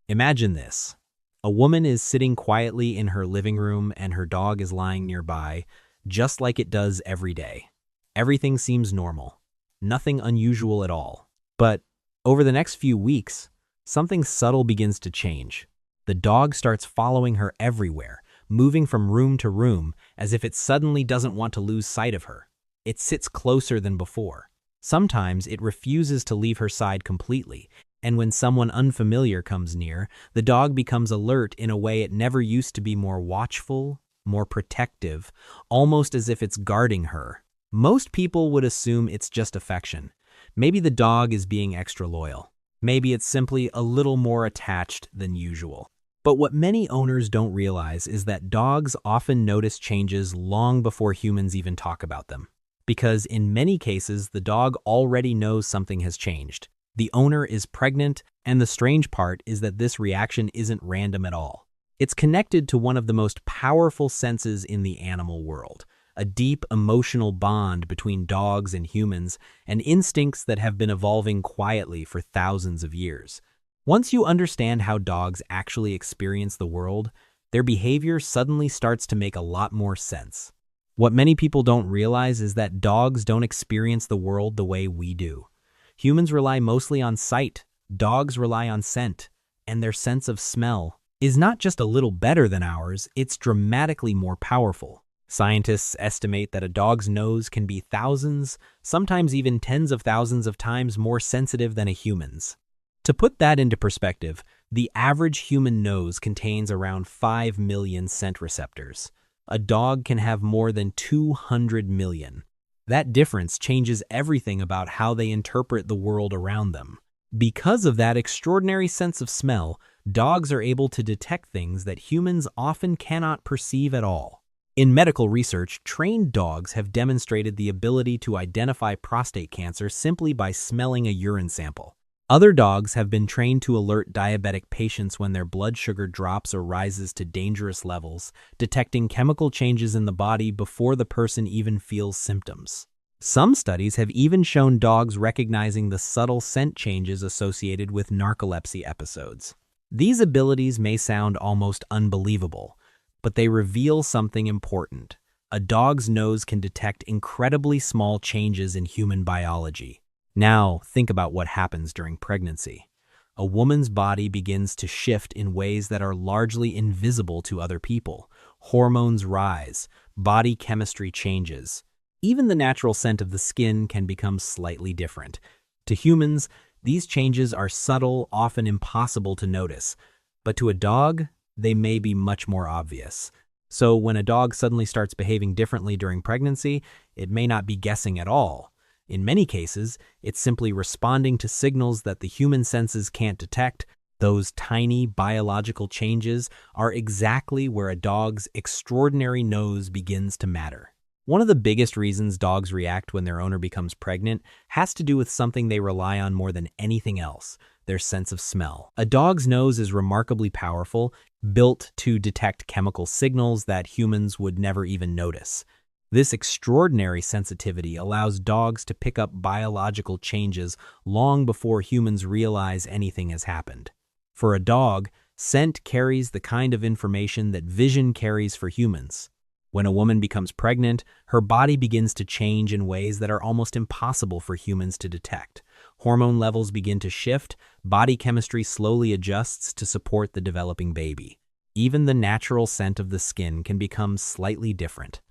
Imagine this. A woman is sitting quietly in her living room and her dog is lying nearby, just like it does every day. Everything seems normal. Nothing unusual at all. But over the next few weeks, something subtle begins to change. The dog starts following her everywhere, moving from room to room as if it suddenly doesn't want to lose sight of her. It sits closer than before. Sometimes it refuses to leave her side completely, and when someone unfamiliar comes near, the dog becomes alert in a way it never used to be, more watchful, more protective, almost as if it's guarding her. Most people would assume it's just affection. Maybe the dog is being extra loyal. Maybe it's simply a little more attached than usual. But what many owners don't realize is that dogs often notice changes long before humans even talk about them. Because in many cases, the dog already knows something has changed. The owner is pregnant, and the strange part is that this reaction isn't random at all. It's connected to one of the most powerful senses in the animal world, a deep emotional bond between dogs and humans, and instincts that have been evolving quietly for thousands of years. Once you understand how dogs actually experience the world, their behavior suddenly starts to make a lot more sense. What many people don't realize is that dogs don't experience the world the way we do. Humans rely mostly on sight, dogs rely on scent, and their sense of smell is not just a little better than ours, it's dramatically more powerful. Scientists estimate that a dog's nose can be thousands, sometimes even tens of thousands of times more sensitive than a human's. To put that into perspective, the average human nose contains around 5 million scent receptors. A dog can have more than 200 million. That difference changes everything about how they interpret the world around them. Because of that extraordinary sense of smell, dogs are able to detect things that humans often cannot perceive at all. In medical research, trained dogs have demonstrated the ability to identify prostate cancer simply by smelling a urine sample. Other dogs have been trained to alert diabetic patients when their blood sugar drops or rises to dangerous levels, detecting chemical changes in the body before the person even feels symptoms. Some studies have even shown dogs recognizing the subtle scent changes associated with narcolepsy episodes. These abilities may sound almost unbelievable, but they reveal something important. A dog's nose can detect incredibly small changes in human biology. Now, think about what happens during pregnancy. A woman's body begins to shift in ways that are largely invisible to other people. Hormones rise, body chemistry changes. Even the natural scent of the skin can become slightly different. To humans, these changes are subtle, often impossible to notice. But to a dog, they may be much more obvious. So when a dog suddenly starts behaving differently during pregnancy, it may not be guessing at all. In many cases, it's simply responding to signals that the human senses can't detect. Those tiny biological changes are exactly where a dog's extraordinary nose begins to matter. One of the biggest reasons dogs react when their owner becomes pregnant has to do with something they rely on more than anything else: their sense of smell. A dog's nose is remarkably powerful, built to detect chemical signals that humans would never even notice. This extraordinary sensitivity allows dogs to pick up biological changes long before humans realize anything has happened. For a dog, scent carries the kind of information that vision carries for humans. When a woman becomes pregnant, her body begins to change in ways that are almost impossible for humans to detect. Hormone levels begin to shift, body chemistry slowly adjusts to support the developing baby. Even the natural scent of the skin can become slightly different.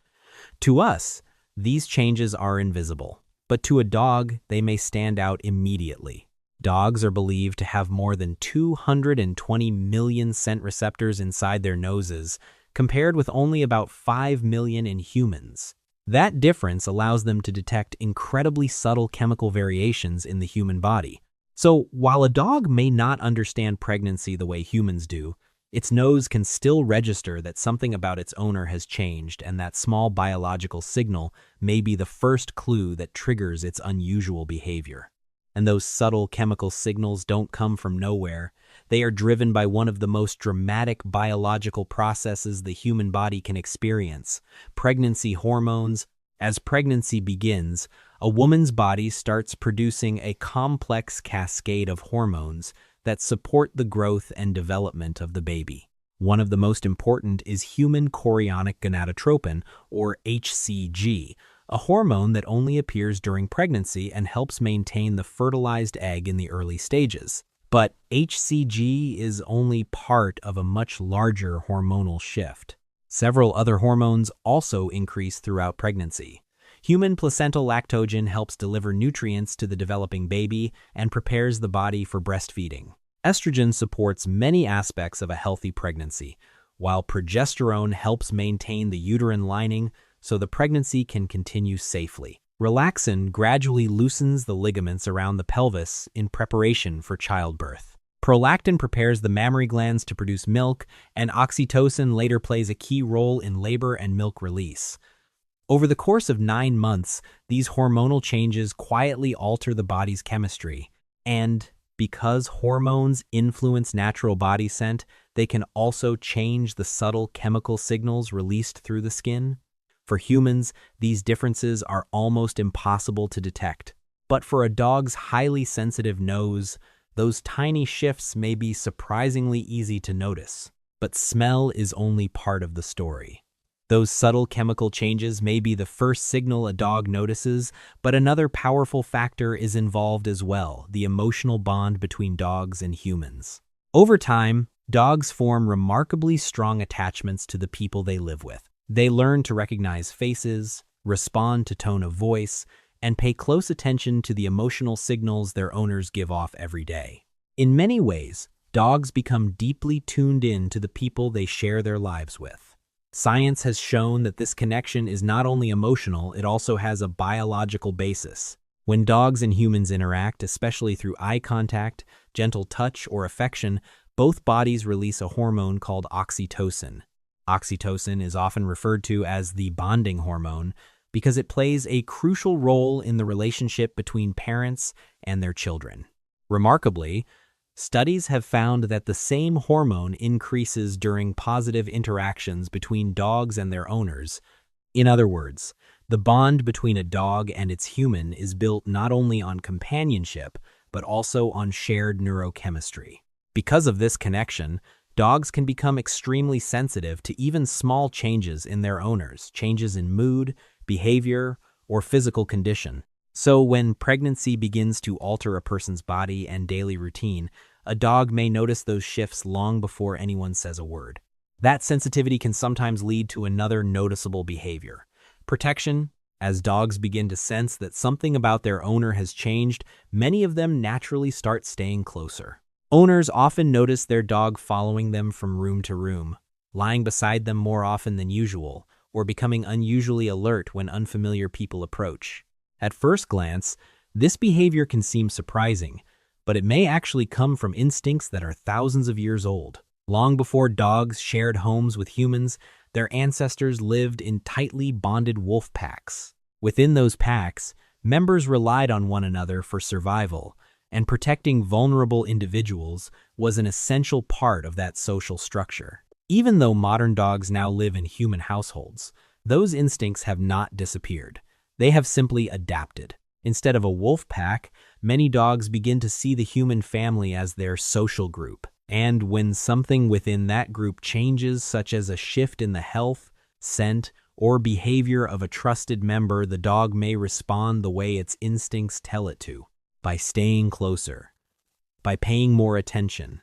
To us, these changes are invisible, but to a dog, they may stand out immediately. Dogs are believed to have more than 220 million scent receptors inside their noses, compared with only about 5 million in humans. That difference allows them to detect incredibly subtle chemical variations in the human body. So, while a dog may not understand pregnancy the way humans do, its nose can still register that something about its owner has changed, and that small biological signal may be the first clue that triggers its unusual behavior. And those subtle chemical signals don't come from nowhere. They are driven by one of the most dramatic biological processes the human body can experience: pregnancy hormones. As pregnancy begins, a woman's body starts producing a complex cascade of hormones that support the growth and development of the baby. One of the most important is human chorionic gonadotropin, or HCG, a hormone that only appears during pregnancy and helps maintain the fertilized egg in the early stages. But HCG is only part of a much larger hormonal shift. Several other hormones also increase throughout pregnancy. Human placental lactogen helps deliver nutrients to the developing baby and prepares the body for breastfeeding. Estrogen supports many aspects of a healthy pregnancy, while progesterone helps maintain the uterine lining so the pregnancy can continue safely. Relaxin gradually loosens the ligaments around the pelvis in preparation for childbirth. Prolactin prepares the mammary glands to produce milk, and oxytocin later plays a key role in labor and milk release. Over the course of 9 months, these hormonal changes quietly alter the body's chemistry, and because hormones influence natural body scent, they can also change the subtle chemical signals released through the skin. For humans, these differences are almost impossible to detect. But for a dog's highly sensitive nose, those tiny shifts may be surprisingly easy to notice. But smell is only part of the story. Those subtle chemical changes may be the first signal a dog notices, but another powerful factor is involved as well: the emotional bond between dogs and humans. Over time, dogs form remarkably strong attachments to the people they live with. They learn to recognize faces, respond to tone of voice, and pay close attention to the emotional signals their owners give off every day. In many ways, dogs become deeply tuned in to the people they share their lives with. Science has shown that this connection is not only emotional, it also has a biological basis. When dogs and humans interact, especially through eye contact, gentle touch, or affection, both bodies release a hormone called oxytocin. Oxytocin is often referred to as the bonding hormone because it plays a crucial role in the relationship between parents and their children. Remarkably, studies have found that the same hormone increases during positive interactions between dogs and their owners. In other words, the bond between a dog and its human is built not only on companionship, but also on shared neurochemistry. Because of this connection, dogs can become extremely sensitive to even small changes in their owners, changes in mood, behavior, or physical condition. So when pregnancy begins to alter a person's body and daily routine, a dog may notice those shifts long before anyone says a word. That sensitivity can sometimes lead to another noticeable behavior: protection. As dogs begin to sense that something about their owner has changed, many of them naturally start staying closer. Owners often notice their dog following them from room to room, lying beside them more often than usual, or becoming unusually alert when unfamiliar people approach. At first glance, this behavior can seem surprising, but it may actually come from instincts that are thousands of years old. Long before dogs shared homes with humans, their ancestors lived in tightly bonded wolf packs. Within those packs, members relied on one another for survival, and protecting vulnerable individuals was an essential part of that social structure. Even though modern dogs now live in human households, those instincts have not disappeared. They have simply adapted. Instead of a wolf pack, many dogs begin to see the human family as their social group. And when something within that group changes, such as a shift in the health, scent, or behavior of a trusted member, the dog may respond the way its instincts tell it to: by staying closer, by paying more attention,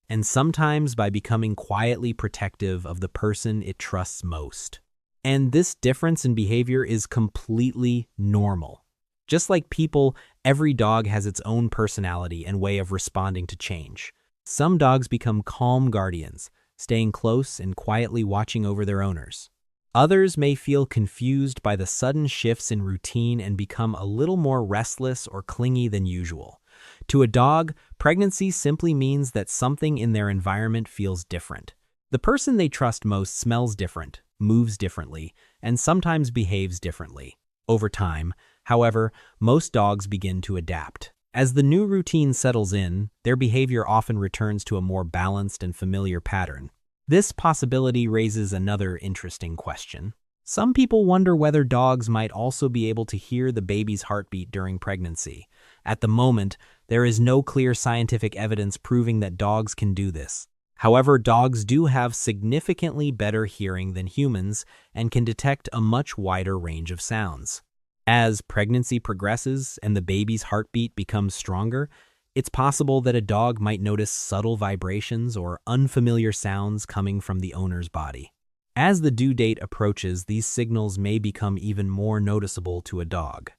and sometimes by becoming quietly protective of the person it trusts most. And this difference in behavior is completely normal. Just like people, every dog has its own personality and way of responding to change. Some dogs become calm guardians, staying close and quietly watching over their owners. Others may feel confused by the sudden shifts in routine and become a little more restless or clingy than usual. To a dog, pregnancy simply means that something in their environment feels different. The person they trust most smells different, moves differently, and sometimes behaves differently. Over time, however, most dogs begin to adapt. As the new routine settles in, their behavior often returns to a more balanced and familiar pattern. This possibility raises another interesting question. Some people wonder whether dogs might also be able to hear the baby's heartbeat during pregnancy. At the moment, There is no clear scientific evidence proving that dogs can do this. However, dogs do have significantly better hearing than humans and can detect a much wider range of sounds. As pregnancy progresses and the baby's heartbeat becomes stronger, it's possible that a dog might notice subtle vibrations or unfamiliar sounds coming from the owner's body. As the due date approaches, these signals may become even more noticeable to a dog.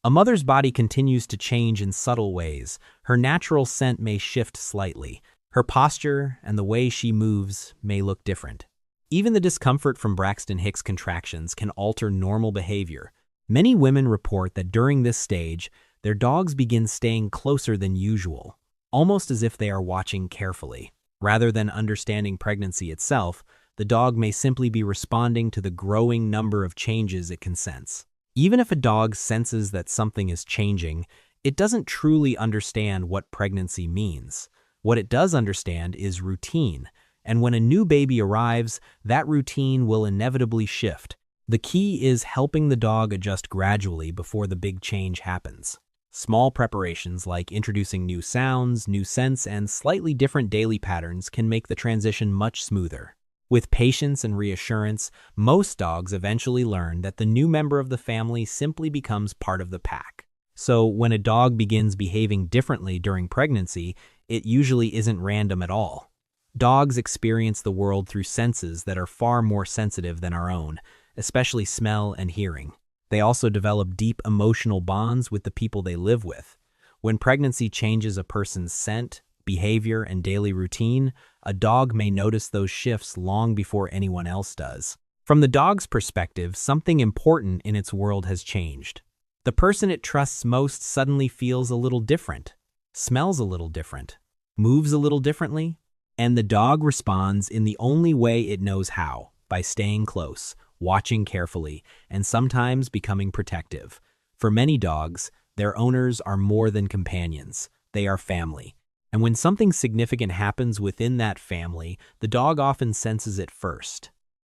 A mother's body continues to change in subtle ways. Her natural scent may shift slightly. Her posture and the way she moves may look different. Even the discomfort from Braxton Hicks contractions can alter normal behavior. Many women report that during this stage, their dogs begin staying closer than usual, almost as if they are watching carefully. Rather than understanding pregnancy itself, the dog may simply be responding to the growing number of changes it can sense. Even if a dog senses that something is changing, it doesn't truly understand what pregnancy means. What it does understand is routine, and when a new baby arrives, that routine will inevitably shift. The key is helping the dog adjust gradually before the big change happens. Small preparations like introducing new sounds, new scents, and slightly different daily patterns can make the transition much smoother. With patience and reassurance, most dogs eventually learn that the new member of the family simply becomes part of the pack. So when a dog begins behaving differently during pregnancy, it usually isn't random at all. Dogs experience the world through senses that are far more sensitive than our own, especially smell and hearing. They also develop deep emotional bonds with the people they live with. When pregnancy changes a person's scent, behavior, and daily routine, a dog may notice those shifts long before anyone else does. From the dog's perspective, something important in its world has changed. The person it trusts most suddenly feels a little different, smells a little different, moves a little differently, and the dog responds in the only way it knows how, by staying close, watching carefully, and sometimes becoming protective. For many dogs, their owners are more than companions. They are family. And when something significant happens within that family, the dog often senses it first.